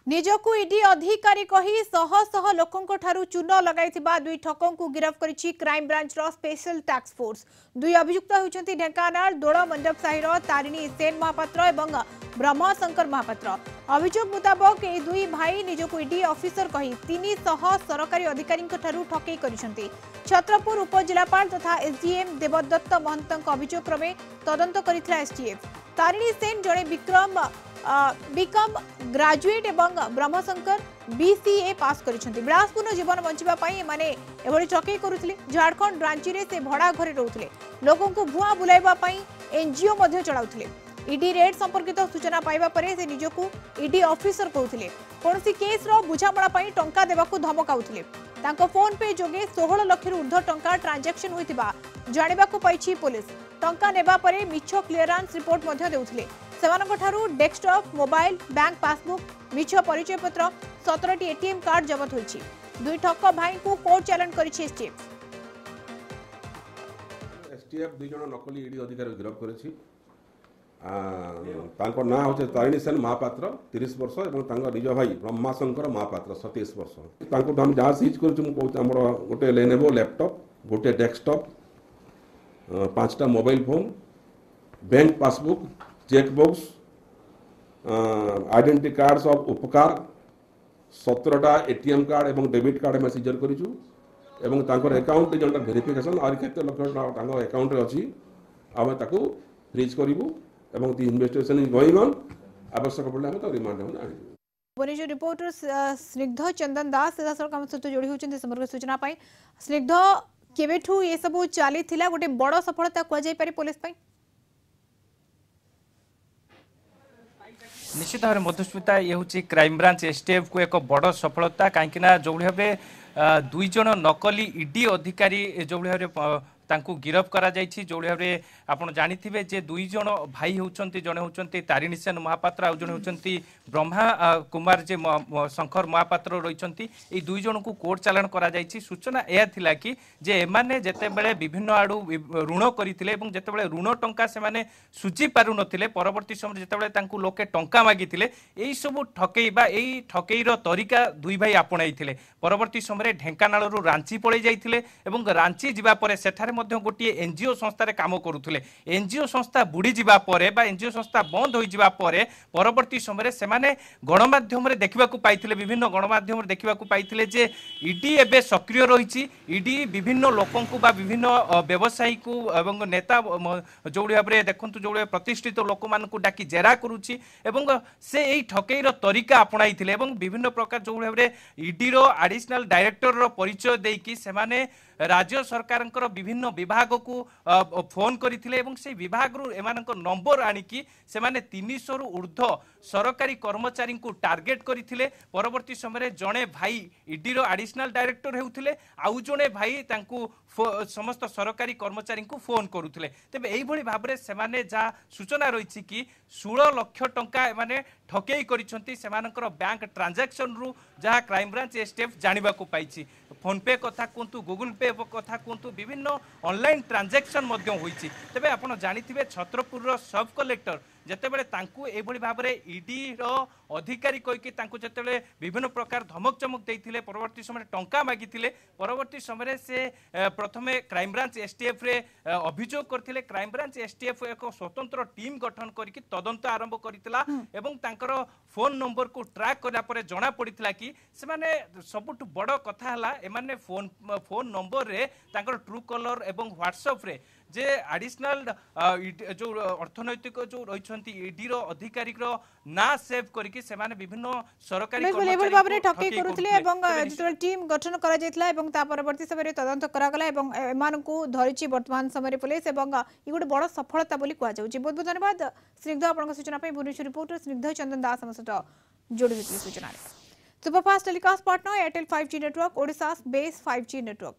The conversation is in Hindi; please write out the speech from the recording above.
निजकु ईडी अधिकारी कही शह शह लोकों ठारू चून लगाइथिबा दुई ठकों को गिरफ्त करिछि क्राइम ब्रांच रो स्पेशल टास्क फोर्स। दुई अभियुक्त होउछन्ति ढेंकानाल दोड़ मंडप साहिर तारिणी सेन महापात्र एवं ब्रह्मशंकर महापात्र। अभियोग मुताबक ए दुई भाई निजकु ईडी ऑफिसर कही 300 सरकारी अधिकारी ठारू ठकई करिसन्ति। छत्रपुर उपजिलापाल तथा एसडीएम देवदत्त महंतक अभियोग क्रमे तदंत करिथिला एसटीएफ। तारिणी सेन जड़े बीकॉम ग्रेजुएट एवं ब्रह्मशंकर बीसीए पास करिसेंति। विलासपूर्ण जीवन बंचिबा पई माने एभली ठकई करुथिले। झारखंड रांची रे से भड़ा घरे रहउथिले। लोकों को भुआ बुलाइबा पई एनजीओ मध्ये चलाउथिले। ईडी रेड संपर्कित सूचना पाइबा परे से निजकु ईडी ऑफिसर कहउथिले। कोनसी केस रो बुझामणा पई टंका देबाकू धमकाउथिले। तांको फोन पे जोगे 16 लाख रु ऊर्ध्व टंका ट्रांजैक्शन होइतिबा जानिबाकू पाइछि पुलिस। टंका नेबा परे मिछो क्लियरेंस रिपोर्ट मध्ये देउथिले। सेमानक ठारू डेस्कटॉप मोबाइल बैंक पासबुक मिछ परिचय पत्र 17टी एटीएम कार्ड जब्त होइछि। दुई ठक भाई को कोर्ट चैलेंज करिछि एसटीएफ। एसटीएफ दुई जण नकली ईडी अधिकारी गिरफ्त करिछि। तांको ना होचे तारिणी सेन महापात्र 30 वर्ष एवं तांको निज भाई ब्रह्माशंकर महापात्र 27 वर्ष। तांको हम जहाँ सीज करछु हमर गोटे लेनेवो लैपटॉप गोटे डेस्कटॉप 5टा mobile phone bank passbook chequebooks identity cards of उपकार 17टा एटीएम कार्ड एवं डेबिट कार्ड में सीजर करिछु एवं तांकर अकाउंट जनता वेरिफिकेशन और केते लक्ष तांको अकाउंट रे अछि आमे ताकू फ्रीज करिवु एवं दी इन्वेस्टिगेशन इज गोइंग ऑन आवश्यक पड़ले हम तो रिमांड हम आनी। भुवनेश्वर रिपोर्टर स्निग्ध चंदन दास सीधासलख आम सहित जोड़ी होती समग्र सूचना पाई। स्निग्ध केवेठू ये सब चली गोटे बड़ सफलता कहुई पारे पुलिस पाई? निश्चित भाव में मधुस्मिता ये हूँ क्राइम ब्रांच एसटीएफ को एक बड़ सफलता कहीं जो भाव दुई जन नकली ईडी अधिकारी जो भाव तांकु गिरफ करा जाइछि। जो भाव आपन जानिथिबे जे दुई जन भाई होउचंती जने होउचंती तारिणी सेन महापात्र आ जने होउचंती ब्रह्मा कुमार जे शंकर महापात्र रहिचंती। ए दुई जन को कोर्ट चालान करा जाइछि। सूचना एया थिला कि जे एमाने जेते बेले विभिन्न आडू ऋण करिथिले एवं जेते बेले ऋण टंका से माने सुझी पारु नथिले परवर्ती समय जेते बेले तांकु लोके टंका मागिथिले एई सब ठकेई बा एई ठकेई रो तरीका दुई भाई आपणाइथिले। परवर्ती समय ढेंकानाल रु रांची पळै जाइथिले एवं रांची जिबा परे सेठारे गोटे एनजीओ संस्था रे काम करुले। एनजीओ संस्था बुड़ी जिबा परे बा एनजीओ संस्था बंद हो जिबा परे परवर्ती समय से माने गणमाध्यम रे देखिबाकू पाइथिले विभिन्न गणमाध्यम रे देखिबाकू पाइथिले जे ईडी एबे सक्रिय रहिछि। ईडी विभिन्न लोकों को बा विभिन्न व्यवसायी को एवं नेता जो भाव देखंतु जो प्रतिष्ठित लोक मान को डाकी जेरा करुछि एवं से एई ठकेई रो तरीका अपनाइथिले एवं विभिन्न प्रकार जो भाव ईडी रो एडिशनल डायरेक्टर रो परिचय देकी से माने राज्य सरकार विभिन्न विभाग को फोन करथिले एवं से विभाग रु एमानक नंबर आनिकी से माने 300 रु ऊर्ध्व सरकारी कर्मचारी को टार्गेट करथिले। परवर्ती समय जड़े भाई ईडी रो एडिशनल डायरेक्टर हेउथिले आउ जड़े भाई तांकू समस्त सरकारी कर्मचारी को फोन करुथिले। तबे एई भली भाबरे से माने जा सूचना रहिछि कि 16 लाख टंका एमाने ठकेई करिसंती सेमानकर बैंक ट्रांजैक्शन रु जहा क्राइम ब्रांच एसटीएफ जानिबा को पाइछि। फोन पे कथा कुंतु गूगल पे कथा कुंतु विभिन्न ऑनलाइन ट्रांजैक्शन मध्य होइछि। तबे आपण जानिथिबे छत्रपुर रो सब कलेक्टर जेतेबेले तांकू एभली भाबरे ईडी रो अधिकारी कहिके तांकू जेतेबेले विभिन्न प्रकार धमक चमक देइथिले परवर्ती समय टंका मागिथिले परवर्ती समय से प्रथमे क्राइम ब्रांच एसटीएफ रे अभियोग करथिले। क्राइम ब्रांच एसटीएफ एक स्वतंत्र टीम गठन करके तदंत आरंभ करथिला एवं तांकर फोन नंबर को ट्रैक करला परे जणा पड़िथिला कि से माने सबुठ बड़ कथा हला एमाने फोन नंबर रे तांकर ट्रू कलर एवं व्हाट्सएप रे जे एडिशनल जो अर्थनैतिक जो रहिछंती ईडी रो अधिकारी रो ना सेव करके से माने विभिन्न सरकारी कर्मचारी ठकेई करुथिले एवं जेतबेल टीम गठन करा जायतला एवं ता परवर्ती समय तदंत करा गला एवं एमान को धरिछि वर्तमान समय पुलिस एवं ई गुड बड़ सफलता बोली कुआ जाउछि। बहुत बहुत धन्यवाद स्निग्ध आपन सूचना पे। भुवनेश्वर रिपोर्टर स्निग्ध चंदन दास हम सहित जोड़ी होती सूचना। Superfast telecast partner Airtel 5G network Odisha base 5G network.